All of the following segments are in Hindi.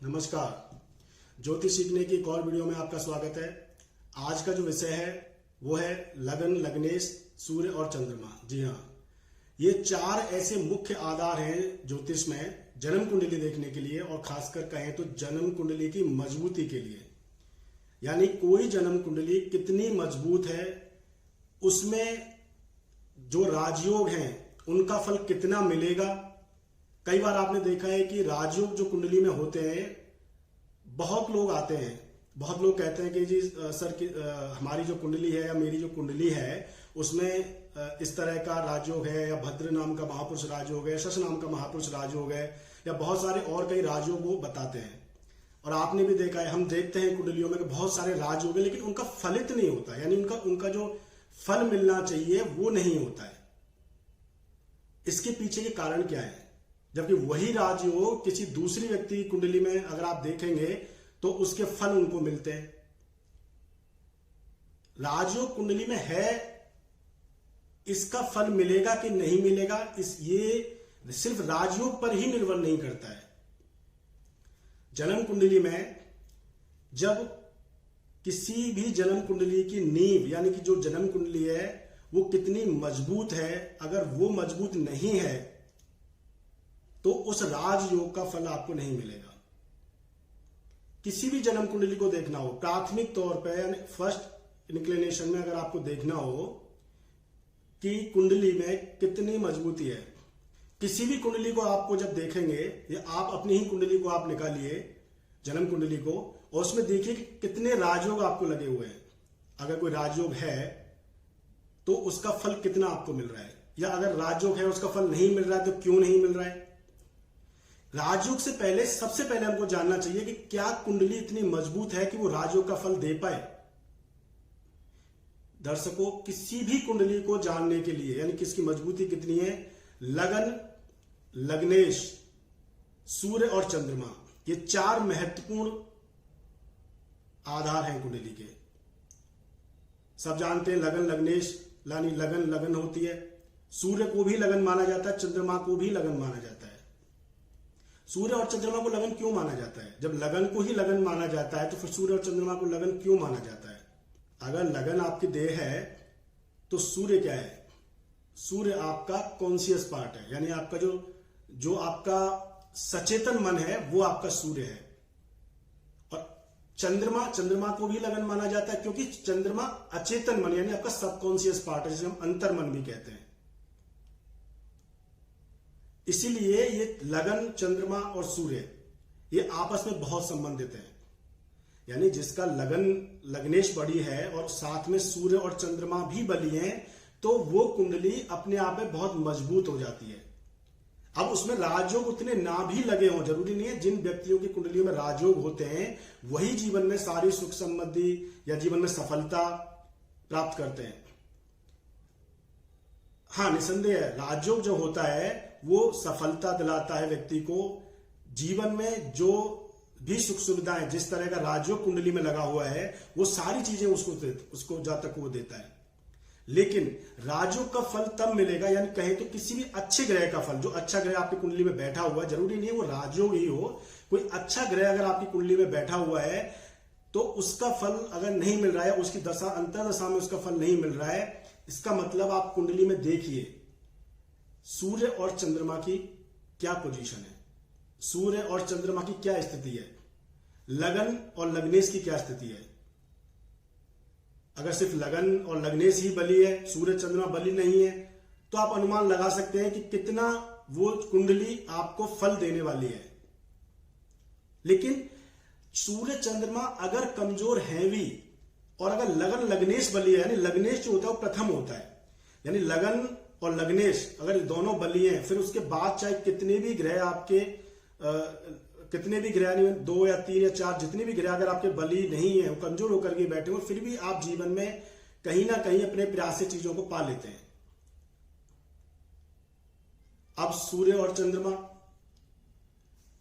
नमस्कार। ज्योतिष सीखने की एक और वीडियो में आपका स्वागत है। आज का जो विषय है वो है लगन, लग्नेश, सूर्य और चंद्रमा। जी हाँ, ये चार ऐसे मुख्य आधार हैं ज्योतिष में जन्म कुंडली देखने के लिए, और खासकर कहें तो जन्म कुंडली की मजबूती के लिए। यानी कोई जन्म कुंडली कितनी मजबूत है, उसमें जो राजयोग हैं उनका फल कितना मिलेगा। कई बार आपने देखा है कि राजयोग जो कुंडली में होते हैं, बहुत लोग आते हैं, बहुत लोग कहते हैं कि जी सर हमारी जो कुंडली है या मेरी जो कुंडली है उसमें इस तरह का राजयोग है, या भद्र नाम का महापुरुष राजयोग है, शश नाम का महापुरुष राजयोग है, या बहुत सारे और कई राजयोग वो बताते हैं। और आपने भी देखा है, हम देखते हैं कुंडलियों में कि बहुत सारे राजयोग है लेकिन उनका फलित नहीं होता, यानी उनका जो फल मिलना चाहिए वो नहीं होता है। इसके पीछे के कारण क्या है? जबकि वही राजयोग किसी दूसरी व्यक्ति की कुंडली में अगर आप देखेंगे तो उसके फल उनको मिलते हैं। राजयोग कुंडली में है, इसका फल मिलेगा कि नहीं मिलेगा, ये सिर्फ राजयोग पर ही निर्भर नहीं करता है। जन्म कुंडली में जब किसी भी जन्म कुंडली की नींव, यानी कि जो जन्म कुंडली है वो कितनी मजबूत है, अगर वो मजबूत नहीं है तो उस राजयोग का फल आपको नहीं मिलेगा। किसी भी जन्म कुंडली को देखना हो, प्राथमिक तौर पर यानी फर्स्ट इंक्लिनेशन में अगर आपको देखना हो कि कुंडली में कितनी मजबूती है, किसी भी कुंडली को आपको जब देखेंगे, या आप अपनी ही कुंडली को आप निकालिए जन्म कुंडली को, और उसमें देखिए कि कितने राजयोग आपको लगे हुए हैं। अगर कोई राजयोग है तो उसका फल कितना आपको मिल रहा है, या अगर राजयोग है उसका फल नहीं मिल रहा है तो क्यों नहीं मिल रहा है। राजयोग से पहले सबसे पहले हमको जानना चाहिए कि क्या कुंडली इतनी मजबूत है कि वो राजयोग का फल दे पाए। दर्शकों, किसी भी कुंडली को जानने के लिए, यानी किसकी मजबूती कितनी है, लगन, लग्नेश, सूर्य और चंद्रमा, ये चार महत्वपूर्ण आधार हैं कुंडली के। सब जानते हैं लगन, लग्नेश यानी लगन होती है। सूर्य को भी लगन माना जाता है, चंद्रमा को भी लगन माना जाता है। सूर्य और चंद्रमा को लगन क्यों माना जाता है? जब लगन को ही लगन माना जाता है तो फिर सूर्य और चंद्रमा को लगन क्यों माना जाता है? अगर लगन आपकी देह है तो सूर्य क्या है? सूर्य आपका कॉन्शियस पार्ट है, यानी आपका जो आपका सचेतन मन है वो आपका सूर्य है। और चंद्रमा को भी लगन माना जाता है क्योंकि चंद्रमा अचेतन मन यानी आपका सबकॉन्शियस पार्ट है, जिसे हम अंतर मन भी कहते हैं। इसीलिए ये लगन, चंद्रमा और सूर्य ये आपस में बहुत संबंधित हैं। यानी जिसका लगन, लग्नेश बड़ी है और साथ में सूर्य और चंद्रमा भी बली हैं, तो वो कुंडली अपने आप में बहुत मजबूत हो जाती है। अब उसमें राजयोग उतने ना भी लगे हों, जरूरी नहीं है। जिन व्यक्तियों की कुंडलियों में राजयोग होते हैं वही जीवन में सारी सुख समृद्धि या जीवन में सफलता प्राप्त करते हैं। हाँ, निसंदेह राजयोग जो होता है वो सफलता दिलाता है व्यक्ति को। जीवन में जो भी सुख सुविधाएं जिस तरह का राजयोग कुंडली में लगा हुआ है वो सारी चीजें उसको जब तक वो देता है। लेकिन राजयोग का फल तब मिलेगा, यानी कहें तो किसी भी अच्छे ग्रह का फल, जो अच्छा ग्रह आपकी कुंडली में बैठा हुआ है, जरूरी नहीं है वो राजयोग ही हो, कोई अच्छा ग्रह अगर आपकी कुंडली में बैठा हुआ है तो उसका फल अगर नहीं मिल रहा है, उसकी दशा अंतर दशा में उसका फल नहीं मिल रहा है, इसका मतलब आप कुंडली में देखिए सूर्य और चंद्रमा की क्या पोजीशन है, सूर्य और चंद्रमा की क्या स्थिति है, लगन और लग्नेश की क्या स्थिति है। अगर सिर्फ लगन और लग्नेश ही बली है, सूर्य चंद्रमा बली नहीं है, तो आप अनुमान लगा सकते हैं कि कितना वो कुंडली आपको फल देने वाली है। लेकिन सूर्य चंद्रमा अगर कमजोर है भी, और अगर लगन लग्नेश बली है, यानी लग्नेश जो होता है वो प्रथम होता है, यानी लगन और लग्नेश अगर दोनों बली हैं, फिर उसके बाद चाहे कितने भी ग्रह आपके कितने भी ग्रह, 2 या 3 या 4 जितने भी ग्रह अगर आपके बली नहीं है, वो कमजोर होकर के बैठे हो, फिर भी आप जीवन में कहीं ना कहीं अपने प्रयास से चीजों को पा लेते हैं। अब सूर्य और चंद्रमा,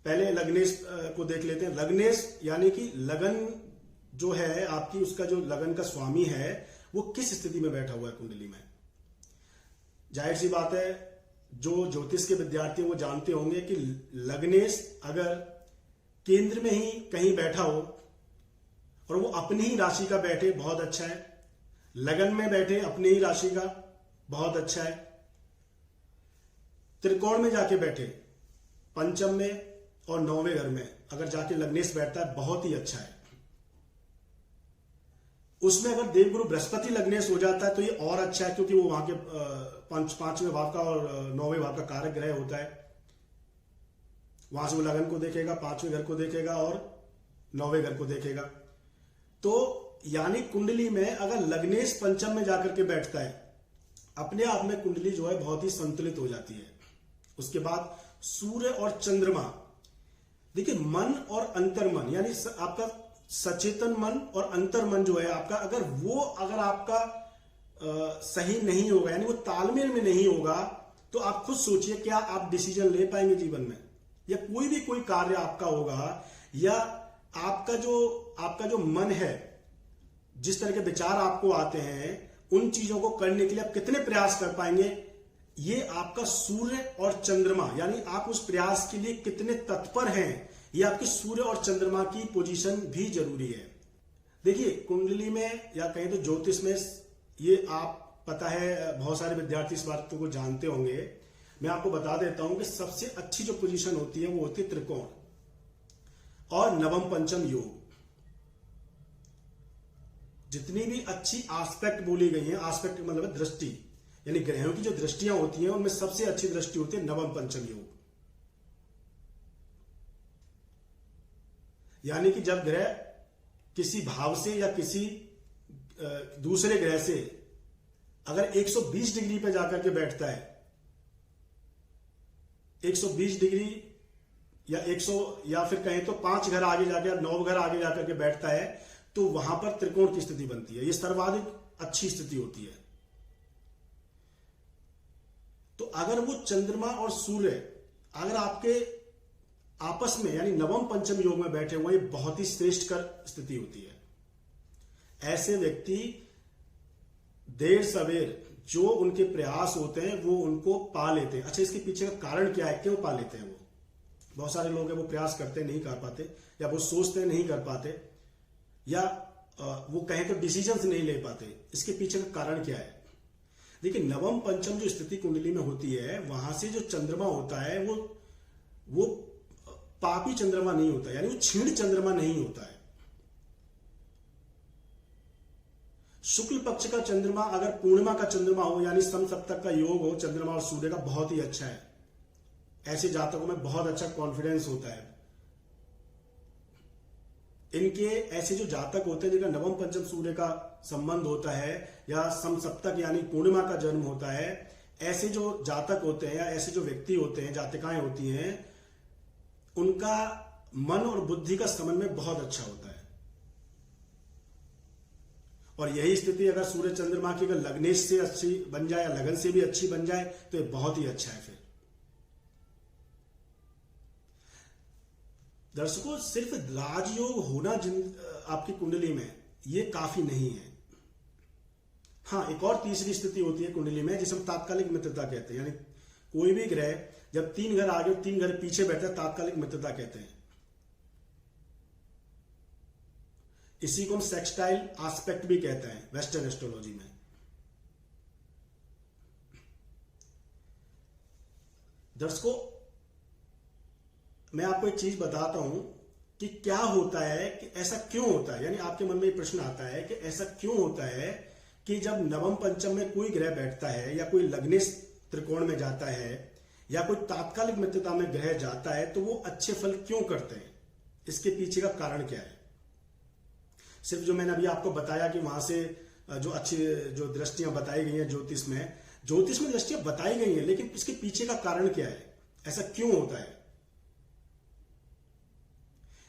पहले लग्नेश को देख लेते हैं। लग्नेश यानी कि लगन जो है आपकी, उसका जो लगन का स्वामी है वो किस स्थिति में बैठा हुआ है कुंडली में। जाहिर सी बात है, जो ज्योतिष के विद्यार्थी वो जानते होंगे कि लग्नेश अगर केंद्र में ही कहीं बैठा हो और वो अपनी ही राशि का बैठे, बहुत अच्छा है। लगन में बैठे अपनी ही राशि का, बहुत अच्छा है। त्रिकोण में जाके बैठे, पंचम में और 9वें घर में अगर जाके लग्नेश बैठता है, बहुत ही अच्छा है। उसमें अगर देवगुरु बृहस्पति लग्नेश हो जाता है तो ये और अच्छा है, क्योंकि वो वहां के पांचवें भाव का और 9वें भाव का कारक ग्रह होता है। वहां से वो लगन को देखेगा, 5वें घर को देखेगा और 9वें घर को देखेगा। तो यानी कुंडली में अगर लग्नेश पंचम में जाकर के बैठता है, अपने आप में कुंडली जो है बहुत ही संतुलित हो जाती है। उसके बाद सूर्य और चंद्रमा, देखिए मन और अंतर्मन, यानी आपका सचेतन मन और अंतर्मन जो है आपका, अगर आपका सही नहीं होगा, यानी वो तालमेल में नहीं होगा, तो आप खुद सोचिए क्या आप डिसीजन ले पाएंगे जीवन में, या कोई कार्य आपका होगा, या आपका जो मन है, जिस तरह के विचार आपको आते हैं, उन चीजों को करने के लिए आप कितने प्रयास कर पाएंगे, ये आपका सूर्य और चंद्रमा, यानी आप उस प्रयास के लिए कितने तत्पर हैं, ये आपके सूर्य और चंद्रमा की पोजीशन भी जरूरी है। देखिए कुंडली में या कहीं तो ज्योतिष में, ये आप पता है बहुत सारे विद्यार्थी इस बात को जानते होंगे, मैं आपको बता देता हूं कि सबसे अच्छी जो पोजीशन होती है वो होती है त्रिकोण और नवम पंचम योग। जितनी भी अच्छी आस्पेक्ट बोली गई है, आस्पेक्ट मतलब दृष्टि, यानी ग्रहों की जो दृष्टियां होती हैं उनमें सबसे अच्छी दृष्टि होती है नवम पंचम योग। यानी कि जब ग्रह किसी भाव से या किसी दूसरे ग्रह से अगर 120 डिग्री पे जाकर के बैठता है, 120 डिग्री या 100 या फिर कहें तो 5 घर आगे जाकर या 9 घर आगे जाकर के बैठता है, तो वहां पर त्रिकोण की स्थिति बनती है। यह सर्वाधिक अच्छी स्थिति होती है। तो अगर वो चंद्रमा और सूर्य अगर आपके आपस में यानी नवम पंचम योग में बैठे हुए, ये बहुत ही श्रेष्ठ कर स्थिति होती है। ऐसे व्यक्ति देर सवेर जो उनके प्रयास होते हैं वो उनको पा लेते हैं। अच्छा, इसके पीछे का कारण क्या है, क्यों पा लेते हैं वो? बहुत सारे लोग हैं वो प्रयास करते नहीं कर पाते, या वो सोचते नहीं कर पाते, या वो कहें तो डिसीजंस नहीं ले पाते। इसके पीछे का कारण क्या है? देखिए, नवम पंचम जो स्थिति कुंडली में होती है, वहां से जो चंद्रमा होता है वो पापी चंद्रमा नहीं होता, यानी वो क्षीण चंद्रमा नहीं होता है। शुक्ल पक्ष का चंद्रमा अगर पूर्णिमा का चंद्रमा हो, यानी समसप्तक का योग हो चंद्रमा और सूर्य का, बहुत ही अच्छा है। ऐसे जातकों में बहुत अच्छा कॉन्फिडेंस होता है। इनके ऐसे जो जातक होते हैं जिनका नवम पंचम सूर्य का संबंध होता है या समसप्तक यानी पूर्णिमा का जन्म होता है, ऐसे जो जातक होते हैं या ऐसे जो व्यक्ति होते हैं, जातिकाएं होती हैं, उनका मन और बुद्धि का समन्वय बहुत अच्छा होता है। और यही स्थिति अगर सूर्य चंद्रमा की अगर लग्नेश से अच्छी बन जाए या लगन से भी अच्छी बन जाए तो ये बहुत ही अच्छा है। फिर दर्शकों, सिर्फ राजयोग होना आपकी कुंडली में ये काफी नहीं है। हाँ, एक और तीसरी स्थिति होती है कुंडली में जिसे हम तात्कालिक मित्रता कहते हैं। यानी कोई भी ग्रह जब 3 घर आगे 3 घर पीछे बैठता है, तात्कालिक मित्रता कहते हैं। इसी को हम सेक्सटाइल एस्पेक्ट भी कहते हैं वेस्टर्न एस्ट्रोलॉजी में। दर्शकों, मैं आपको एक चीज बताता हूं कि क्या होता है, कि ऐसा क्यों होता है। यानी आपके मन में एक प्रश्न आता है कि ऐसा क्यों होता है कि जब नवम पंचम में कोई ग्रह बैठता है या कोई लग्नेश त्रिकोण में जाता है या कोई तात्कालिक मित्रता में ग्रह जाता है तो वो अच्छे फल क्यों करते हैं? इसके पीछे का कारण क्या है? सिर्फ जो मैंने अभी आपको बताया कि वहां से जो अच्छी जो दृष्टियां बताई गई हैं ज्योतिष में दृष्टियां बताई गई हैं, लेकिन इसके पीछे का कारण क्या है, ऐसा क्यों होता है?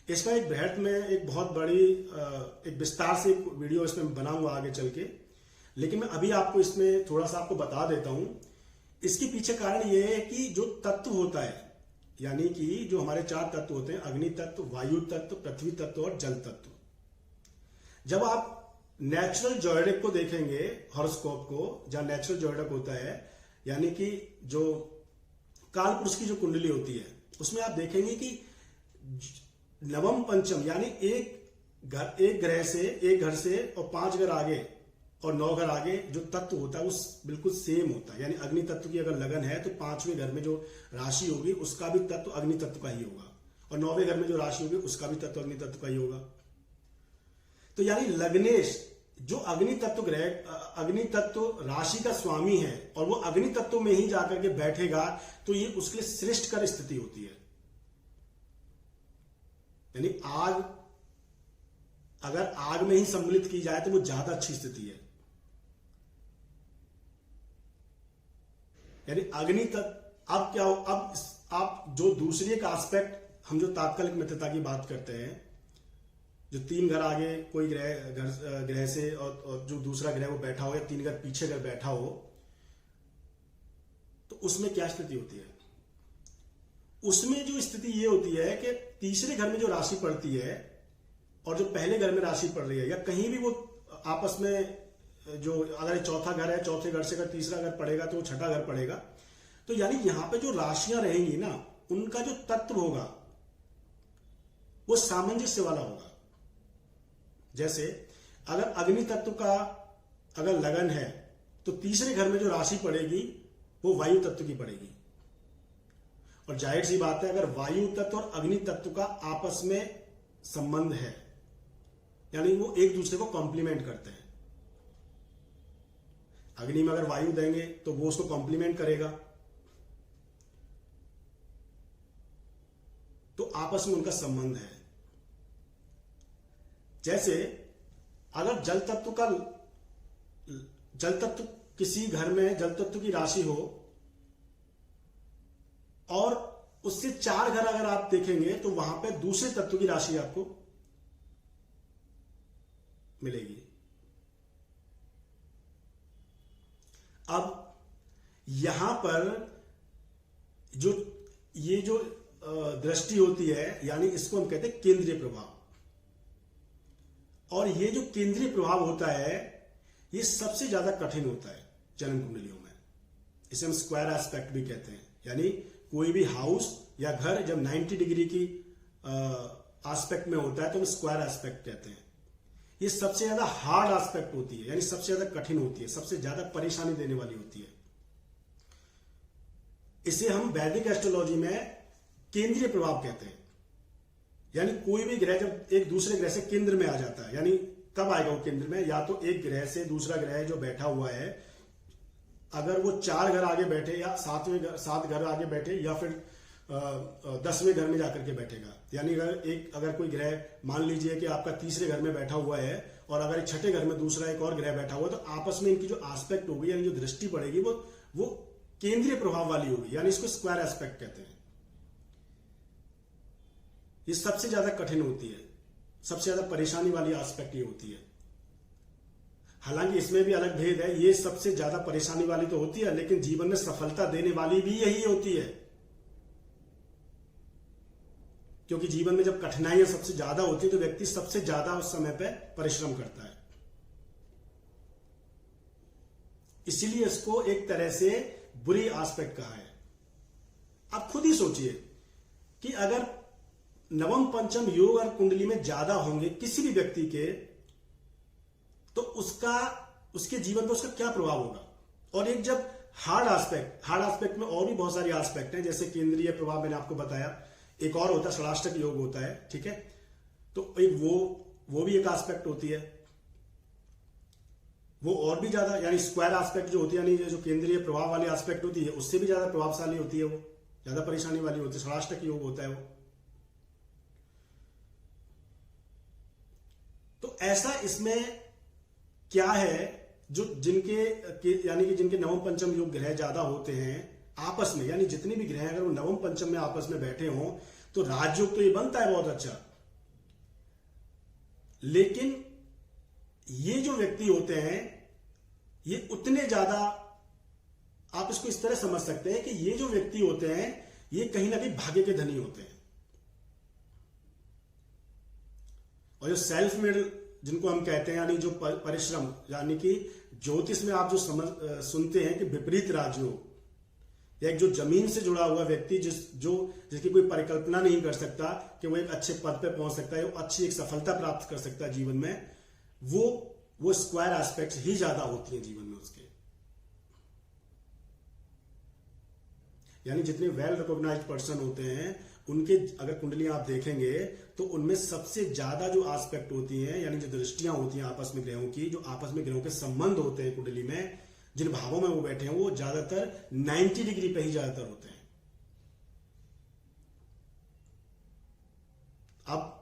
इसका एक बृहद में एक बहुत बड़ी एक विस्तार से वीडियो इसमें बनाऊंगा आगे चल के, लेकिन मैं अभी आपको इसमें थोड़ा सा आपको बता देता हूं। इसके पीछे कारण यह है कि जो तत्व होता है, यानी कि जो हमारे 4 तत्व होते हैं, अग्नि तत्व, वायु तत्व, पृथ्वी तत्व और जल तत्व। जब आप नेचुरल जोइडिक को देखेंगे, हॉरोस्कोप को, जहां नेचुरल जोइडिक होता है, यानी कि जो काल पुरुष की जो कुंडली होती है, उसमें आप देखेंगे कि नवम पंचम यानी एक घर से और 5 घर आगे और 9 घर आगे जो तत्व होता है वो बिल्कुल सेम होता है। यानी अग्नि तत्व की अगर लगन है तो 5वें घर में जो राशि होगी उसका भी तत्व अग्नि तत्व का ही होगा, और 9वें घर में जो राशि होगी उसका भी तत्व अग्नि तत्व का ही होगा। तो यानी लग्नेश जो अग्नि तत्व राशि का स्वामी है और वो अग्नि तत्व में ही जाकर के बैठेगा तो ये उसके लिए श्रेष्ठकर स्थिति होती है। यानी अगर आग में ही सम्मिलित की जाए तो वो ज्यादा अच्छी स्थिति है। यानी अग्नि तत्व अब क्या हो, अब आप जो दूसरी एक एस्पेक्ट हम जो तात्कालिक मित्रता की बात करते हैं, जो 3 घर आगे कोई ग्रह से और जो दूसरा ग्रह वो बैठा हो या 3 घर पीछे घर बैठा हो, तो उसमें क्या स्थिति होती है? उसमें जो स्थिति ये होती है कि तीसरे घर में जो राशि पड़ती है और जो पहले घर में राशि पड़ रही है, या कहीं भी वो आपस में जो अगर चौथा घर है, चौथे घर से अगर तीसरा घर पड़ेगा तो वो छठा घर पड़ेगा, तो यानी यहां पे जो राशियां रहेंगी ना, उनका जो तत्व होगा वो सामंजस्य वाला होगा। जैसे अगर अग्नि तत्व का अगर लगन है तो तीसरे घर में जो राशि पड़ेगी वो वायु तत्व की पड़ेगी, और जाहिर सी बात है अगर वायु तत्व और अग्नि तत्व का आपस में संबंध है, यानी वो एक दूसरे को कॉम्प्लीमेंट करते हैं। अग्नि में अगर वायु देंगे तो वो उसको कॉम्प्लीमेंट करेगा, तो आपस में उनका संबंध है। जैसे अगर जल तत्व किसी घर में जल तत्व की राशि हो और उससे 4 घर अगर आप देखेंगे तो वहां पे दूसरे तत्व की राशि आपको मिलेगी। अब यहां पर ये जो दृष्टि होती है, यानी इसको हम कहते हैं केंद्रीय प्रभाव, और ये जो केंद्रीय प्रभाव होता है ये सबसे ज्यादा कठिन होता है जन्म कुंडलियों में। इसे हम स्क्वायर एस्पेक्ट भी कहते हैं। यानी कोई भी हाउस या घर जब 90 डिग्री की एस्पेक्ट में होता है तो हम स्क्वायर एस्पेक्ट कहते हैं। ये सबसे ज्यादा हार्ड एस्पेक्ट होती है, यानी सबसे ज्यादा कठिन होती है, सबसे ज्यादा परेशानी देने वाली होती है। इसे हम वैदिक एस्ट्रोलॉजी में केंद्रीय प्रभाव कहते हैं। यानी कोई भी ग्रह जब एक दूसरे ग्रह से केंद्र में आ जाता है, यानी कब आएगा वो केंद्र में? या तो एक ग्रह से दूसरा ग्रह जो बैठा हुआ है, अगर वो 4 घर आगे बैठे या 7 घर आगे बैठे या फिर 10वें घर में जाकर के बैठेगा। यानी अगर कोई ग्रह मान लीजिए कि आपका तीसरे घर में बैठा हुआ है और अगर एक छठे घर में दूसरा एक और ग्रह बैठा हुआ है, तो आपस में इनकी जो एस्पेक्ट होगी यानी जो दृष्टि पड़ेगी वो केंद्रीय प्रभाव वाली होगी, यानी इसको स्क्वायर एस्पेक्ट कहते हैं। ये सबसे ज्यादा कठिन होती है, सबसे ज्यादा परेशानी वाली एस्पेक्ट ये होती है। हालांकि इसमें भी अलग भेद है, ये सबसे ज्यादा परेशानी वाली तो होती है, लेकिन जीवन में सफलता देने वाली भी यही होती है। क्योंकि जीवन में जब कठिनाइयां सबसे ज्यादा होती है तो व्यक्ति सबसे ज्यादा उस समय पे परिश्रम करता है। इसीलिए इसको एक तरह से बुरी एस्पेक्ट कहा है। आप खुद ही सोचिए कि अगर नवम पंचम योग और कुंडली में ज्यादा होंगे किसी भी व्यक्ति के, तो उसके जीवन पर उसका क्या प्रभाव होगा। और एक जब हार्ड एस्पेक्ट में और भी बहुत सारी एस्पेक्ट हैं, जैसे केंद्रीय प्रभाव मैंने आपको बताया, एक और होता है षडाष्टक योग होता है, ठीक है। तो एक वो भी एक एस्पेक्ट होती है, वो और भी ज्यादा, यानी स्क्वायर एस्पेक्ट जो होती है, यानी जो केंद्रीय प्रभाव वाली एस्पेक्ट होती है उससे भी ज्यादा प्रभावशाली होती है, वो ज्यादा परेशानी वाली होती है, षडाष्टक योग होता है वो। तो ऐसा इसमें क्या है जो यानी कि जिनके नवम पंचम योग ग्रह ज्यादा होते हैं आपस में, यानी जितने भी ग्रह अगर वो नवम पंचम में आपस में बैठे हों तो राजयोग तो ये बनता है बहुत अच्छा। लेकिन ये जो व्यक्ति होते हैं ये उतने ज्यादा, आप इसको इस तरह समझ सकते हैं कि ये जो व्यक्ति होते हैं ये कहीं ना कहीं भाग्य के धनी होते हैं। और जो सेल्फ मेड जिनको हम कहते हैं, यानी जो परिश्रम, यानी कि ज्योतिष में आप जो सुनते हैं कि विपरीत राजयोग, या एक जो जमीन से जुड़ा हुआ व्यक्ति जिसकी कोई परिकल्पना नहीं कर सकता कि वो एक अच्छे पद पे पहुंच सकता है, वो अच्छी एक सफलता प्राप्त कर सकता है जीवन में, वो स्क्वायर एस्पेक्ट्स ही ज्यादा होती हैं जीवन में उसके। यानी जितने वेल रिकॉग्नाइज्ड पर्सन होते हैं उनके अगर कुंडली आप देखेंगे तो उनमें सबसे ज्यादा जो एस्पेक्ट होती हैं, यानी जो दृष्टियां होती हैं आपस में ग्रहों की, जो आपस में ग्रहों के संबंध होते हैं कुंडली में, जिन भावों में वो बैठे हैं, वो ज्यादातर 90 डिग्री पे ही ज्यादातर होते हैं। अब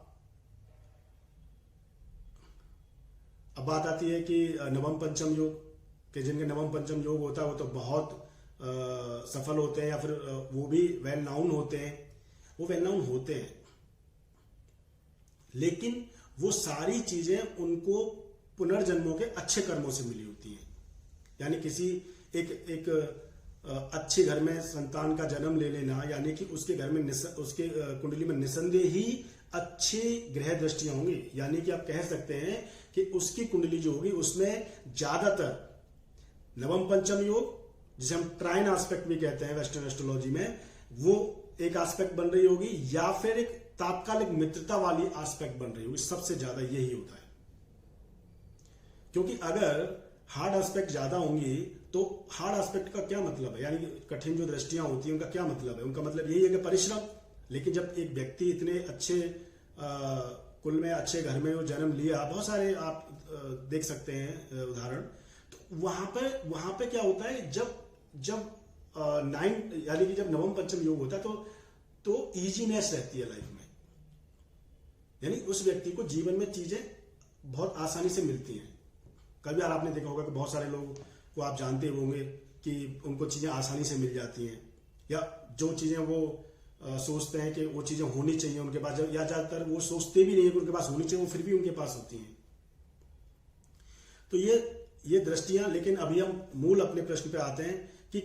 बात आती है कि नवम पंचम योग के, जिनके नवम पंचम योग होता है वो तो बहुत सफल होते हैं, या फिर वो भी वेल नाउन होते हैं। वो वेल नाउन होते हैं, लेकिन वो सारी चीजें उनको पुनर्जन्मों के अच्छे कर्मों से मिली होती हैं। यानी किसी एक अच्छे घर में संतान का जन्म ले लेना, यानी कि उसके घर में उसके कुंडली में निसंदेह ही अच्छी ग्रह दृष्टियां होंगी। यानी कि आप कह सकते हैं कि उसकी कुंडली जो होगी उसमें ज्यादातर नवम पंचम योग, जिसे हम ट्राइन एस्पेक्ट भी कहते हैं वेस्टर्न एस्ट्रोलॉजी में, वो एक एस्पेक्ट बन रही होगी, या फिर एक तात्कालिक मित्रता वाली एस्पेक्ट बन रही होगी। सबसे ज्यादा यही होता है, क्योंकि अगर हार्ड एस्पेक्ट ज्यादा होंगी तो हार्ड एस्पेक्ट का क्या मतलब है, यानी कठिन जो दृष्टियां होती हैं उनका क्या मतलब है? उनका मतलब यही है कि परिश्रम। लेकिन जब एक व्यक्ति इतने अच्छे कुल में अच्छे घर में वो जन्म लिया, बहुत सारे आप देख सकते हैं उदाहरण, तो वहां पे क्या होता है, जब यानी कि जब नवम पंचम योग होता है तो इजीनेस रहती है लाइफ में। यानी उस व्यक्ति को जीवन में चीजें बहुत आसानी से मिलती हैं। कभी बार आपने देखा होगा कि बहुत सारे लोग को आप जानते होंगे कि उनको चीजें आसानी से मिल जाती हैं, या जो चीजें वो सोचते हैं कि वो चीजें होनी चाहिए उनके पास, या ज्यादातर वो सोचते भी नहीं है कि उनके पास होनी चाहिए, वो फिर भी उनके पास होती हैं। तो ये दृष्टियां। लेकिन अभी हम मूल अपने प्रश्न पे आते हैं कि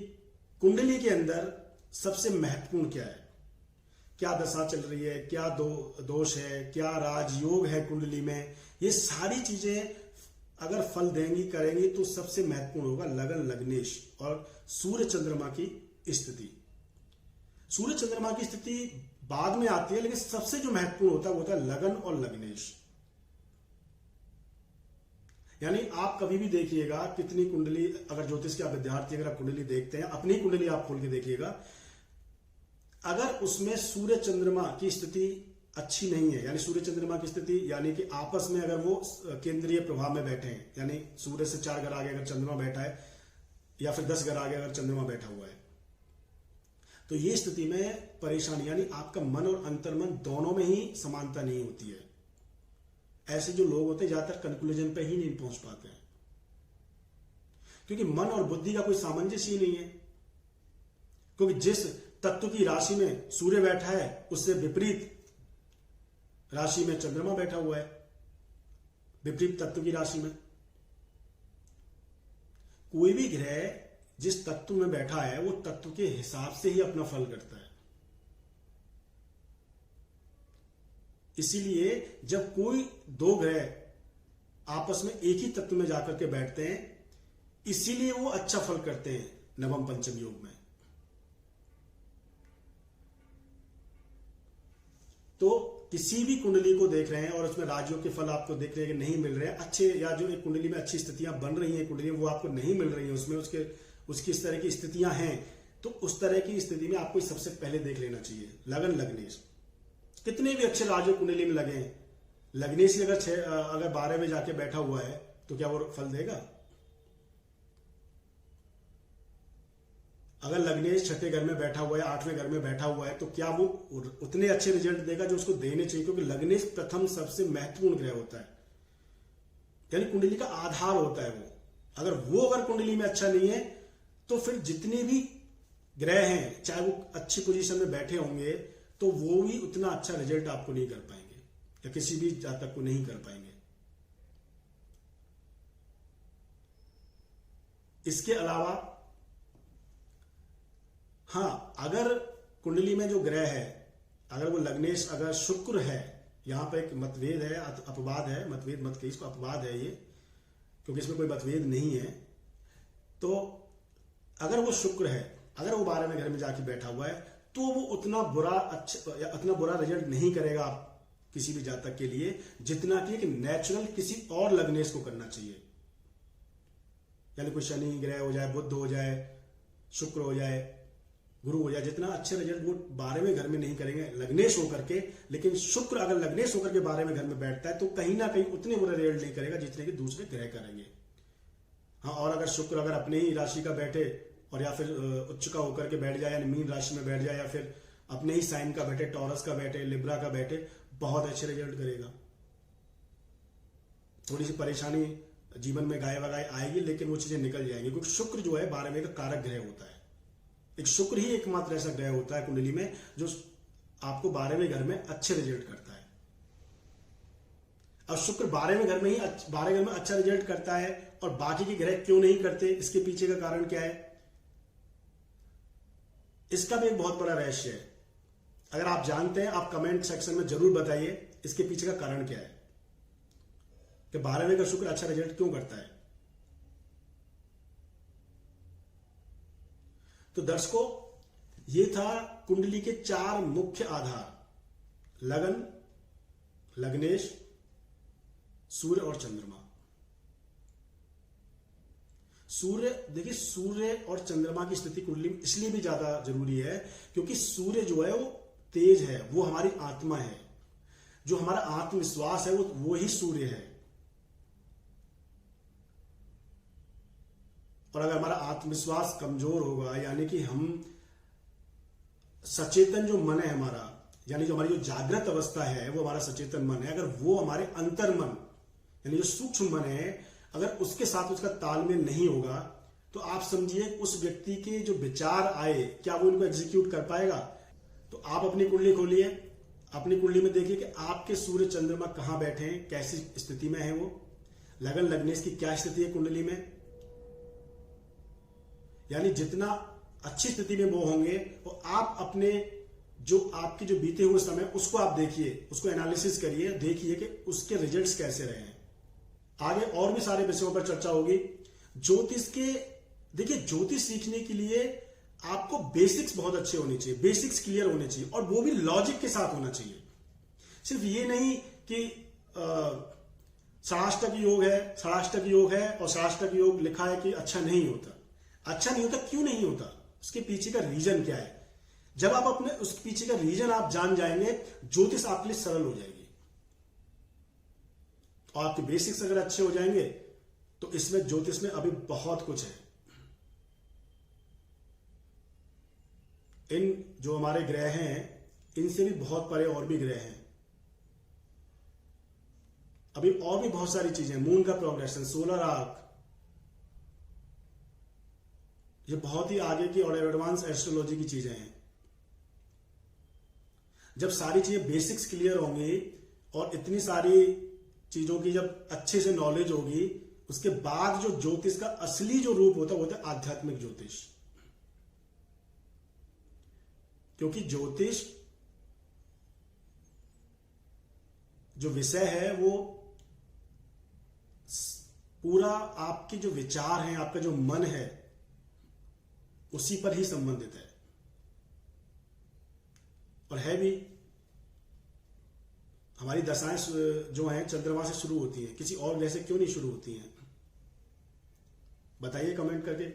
कुंडली के अंदर सबसे महत्वपूर्ण क्या है, क्या दशा चल रही है, क्या दोष है, क्या राजयोग है कुंडली में। ये सारी चीजें अगर फल देंगी, करेंगी, तो सबसे महत्वपूर्ण होगा लगन, लग्नेश और सूर्य चंद्रमा की स्थिति। सूर्य चंद्रमा की स्थिति बाद में आती है, लेकिन सबसे जो महत्वपूर्ण होता है वो होता है लगन और लग्नेश। यानी आप कभी भी देखिएगा कितनी कुंडली, अगर ज्योतिष के आप विद्यार्थी अगर आप कुंडली देखते हैं, अपनी कुंडली आप खोल के देखिएगा, अगर उसमें सूर्य चंद्रमा की स्थिति अच्छी नहीं है, यानी सूर्य चंद्रमा की स्थिति यानी कि आपस में अगर वो केंद्रीय प्रभाव में बैठे हैं, यानी सूर्य से 4 घर आगे अगर चंद्रमा बैठा है, या फिर 10 घर आगे अगर चंद्रमा बैठा हुआ है, तो ये स्थिति में परेशानी, यानी आपका मन और अंतर्मन दोनों में ही समानता नहीं होती है। ऐसे जो लोग होते हैं ज्यादातर कंक्लूजन पे ही नहीं पहुंच पाते हैं, क्योंकि मन और बुद्धि का कोई सामंजस्य ही नहीं है। क्योंकि जिस तत्व की राशि में सूर्य बैठा है उससे विपरीत राशि में चंद्रमा बैठा हुआ है, विपरीत तत्व की राशि में। कोई भी ग्रह जिस तत्व में बैठा है वो तत्व के हिसाब से ही अपना फल करता है। इसीलिए जब कोई दो ग्रह आपस में एक ही तत्व में जाकर के बैठते हैं, इसीलिए वो अच्छा फल करते हैं नवम पंचम योग में। तो किसी भी कुंडली को देख रहे हैं और उसमें राजयोग के फल आपको देख रहे हैं कि नहीं मिल रहे हैं अच्छे, या जो एक कुंडली में अच्छी स्थितियां बन रही हैं कुंडली वो आपको नहीं मिल रही हैं, उसमें उसकी इस तरह की स्थितियां हैं, तो उस तरह की स्थिति में आपको सबसे पहले देख लेना चाहिए लगन, लग्नेश। कितने भी अच्छे राजयोग कुंडली में लगे हैं, लग्नेश ही अगर 12 में जाके बैठा हुआ है तो क्या वो फल देगा? अगर लग्नेश 6ठे घर में बैठा हुआ है, 8वें घर में बैठा हुआ है, तो क्या वो उतने अच्छे रिजल्ट देगा जो उसको देने चाहिए? क्योंकि लग्नेश प्रथम सबसे महत्वपूर्ण ग्रह होता है, यानी कुंडली का आधार होता है वो। अगर कुंडली में अच्छा नहीं है तो फिर जितने भी ग्रह हैं चाहे वो अच्छी पोजीशन में बैठे होंगे तो वो भी उतना अच्छा रिजल्ट आपको नहीं कर पाएंगे, या किसी भी जातक को नहीं कर पाएंगे। इसके अलावा हाँ, अगर कुंडली में जो ग्रह है, अगर वो लग्नेश अगर शुक्र है, यहां पर एक मतभेद है, अपवाद है, मतभेद मत कहिए इसको, अपवाद है ये, क्योंकि इसमें कोई मतभेद नहीं है। तो अगर वो शुक्र है अगर वो 12वें घर में जाके बैठा हुआ है तो वो उतना बुरा रिजल्ट नहीं करेगा आप किसी भी जातक के लिए जितना कि एक नेचुरल किसी और लग्नेश को करना चाहिए। यानी कोई शनि ग्रह हो जाए, बुध हो जाए, शुक्र हो जाए, गुरु हो जाए, जितना अच्छे रिजल्ट वो 12वें घर में नहीं करेंगे लग्नेश होकर के। लेकिन शुक्र अगर लग्नेश होकर के 12वें घर में बैठता है तो कहीं ना कहीं उतने बुरे रिजल्ट नहीं करेगा जितने कि दूसरे ग्रह करेंगे। हाँ, और अगर शुक्र अगर अपने ही राशि का बैठे और या फिर उच्च का होकर के बैठ जाए, यानी मीन राशि में बैठ जाए, या फिर अपने ही साइन का बैठे, टॉरस का बैठे, लिब्रा का बैठे, बहुत अच्छे रिजल्ट करेगा। थोड़ी सी परेशानी जीवन में गाय वगाए आएगी लेकिन वो चीजें निकल जाएंगी, क्योंकि शुक्र जो है 12वें का कारक ग्रह होता है। एक शुक्र ही एकमात्र ऐसा ग्रह होता है कुंडली में जो आपको 12वें घर में अच्छे रिजल्ट करता है। अब शुक्र 12वें घर में ही 12वें घर में अच्छा रिजल्ट करता है और बाकी के ग्रह क्यों नहीं करते, इसके पीछे का कारण क्या है, इसका भी एक बहुत बड़ा रहस्य है। अगर आप जानते हैं आप कमेंट सेक्शन में जरूर बताइए इसके पीछे का कारण क्या है कि 12वें का शुक्र अच्छा रिजल्ट क्यों करता है। तो दर्शकों, ये था कुंडली के 4 मुख्य आधार, लगन, लग्नेश, सूर्य और चंद्रमा। सूर्य, देखिए सूर्य और चंद्रमा की स्थिति कुंडली में इसलिए भी ज्यादा जरूरी है क्योंकि सूर्य जो है वो तेज है, वो हमारी आत्मा है, जो हमारा आत्मविश्वास है वो ही सूर्य है। और अगर हमारा आत्मविश्वास कमजोर होगा, यानी कि हम सचेतन जो मन है हमारा, यानी जो हमारी जो जागृत अवस्था है वो हमारा सचेतन मन है, अगर वो हमारे अंतर्मन यानी जो सूक्ष्म मन है अगर उसके साथ उसका तालमेल नहीं होगा तो आप समझिए उस व्यक्ति के जो विचार आए क्या वो उनको एग्जीक्यूट कर पाएगा। तो आप अपनी कुंडली खोलिए, अपनी कुंडली में देखिए कि आपके सूर्य चंद्रमा कहां बैठे हैं, कैसी स्थिति में है वो, लगन लग्नेश की क्या स्थिति है कुंडली में। यानी जितना अच्छी स्थिति में वो होंगे वो आप अपने जो आपके जो बीते हुए समय उसको आप देखिए, उसको एनालिसिस करिए, देखिए कि उसके रिजल्ट्स कैसे रहे हैं। आगे और भी सारे विषयों पर चर्चा होगी। ज्योतिष के, देखिए ज्योतिष सीखने के लिए आपको बेसिक्स बहुत अच्छे होने चाहिए, बेसिक्स क्लियर होने चाहिए और वो भी लॉजिक के साथ होना चाहिए। सिर्फ ये नहीं कि षडाष्टक योग है, षडाष्टक योग है और षडाष्टक योग लिखा है कि अच्छा नहीं होता। अच्छा नहीं होता, क्यों नहीं होता, उसके पीछे का रीजन क्या है। जब आप अपने उसके पीछे का रीजन आप जान जाएंगे, ज्योतिष आपके लिए सरल हो जाएगी। और आपके बेसिक्स अगर अच्छे हो जाएंगे तो इसमें ज्योतिष में अभी बहुत कुछ है। इन जो हमारे ग्रह हैं इनसे भी बहुत परे और भी ग्रह हैं, अभी और भी बहुत सारी चीजें, मून का प्रोग्रेशन, सोलर आर्क, ये बहुत ही आगे की और एडवांस एस्ट्रोलॉजी की चीजें हैं। जब सारी चीजें बेसिक्स क्लियर होंगी और इतनी सारी चीजों की जब अच्छे से नॉलेज होगी, उसके बाद जो ज्योतिष का असली जो रूप होता है वो होता है आध्यात्मिक ज्योतिष। क्योंकि ज्योतिष जो विषय है वो पूरा आपके जो विचार हैं, आपका जो मन है उसी पर ही संबंधित है और है भी। हमारी दशाएं जो हैं चंद्रमा से शुरू होती हैं, किसी और ग्रह से क्यों नहीं शुरू होती हैं, बताइए कमेंट करके।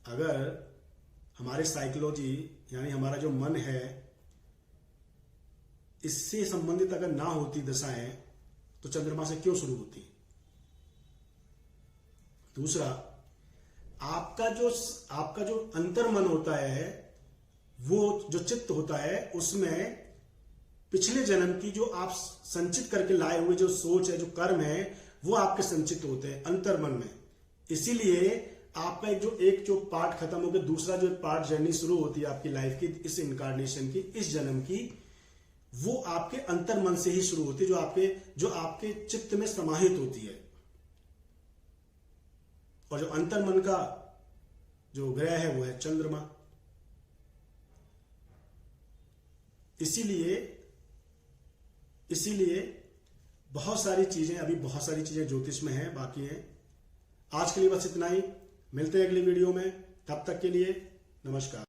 अगर हमारे साइकोलॉजी यानी हमारा जो मन है इससे संबंधित अगर ना होती दशाएं तो चंद्रमा से क्यों शुरू होती। दूसरा, आपका जो अंतर मन होता है, वो जो चित्त होता है उसमें पिछले जन्म की जो आप संचित करके लाए हुए जो सोच है, जो कर्म है, वो आपके संचित होते हैं अंतर मन में। इसीलिए आपका एक जो पार्ट खत्म होकर दूसरा जो पार्ट जर्नी शुरू होती है आपकी लाइफ की, इस इनकारनेशन की, इस जन्म की, वो आपके अंतर मन से ही शुरू होती है, जो आपके चित्त में समाहित होती है। और जो अंतर मन का जो ग्रह है वो है चंद्रमा। इसीलिए बहुत सारी चीजें ज्योतिष में हैं, बाकी हैं। आज के लिए बस इतना ही, मिलते हैं अगली वीडियो में, तब तक के लिए नमस्कार।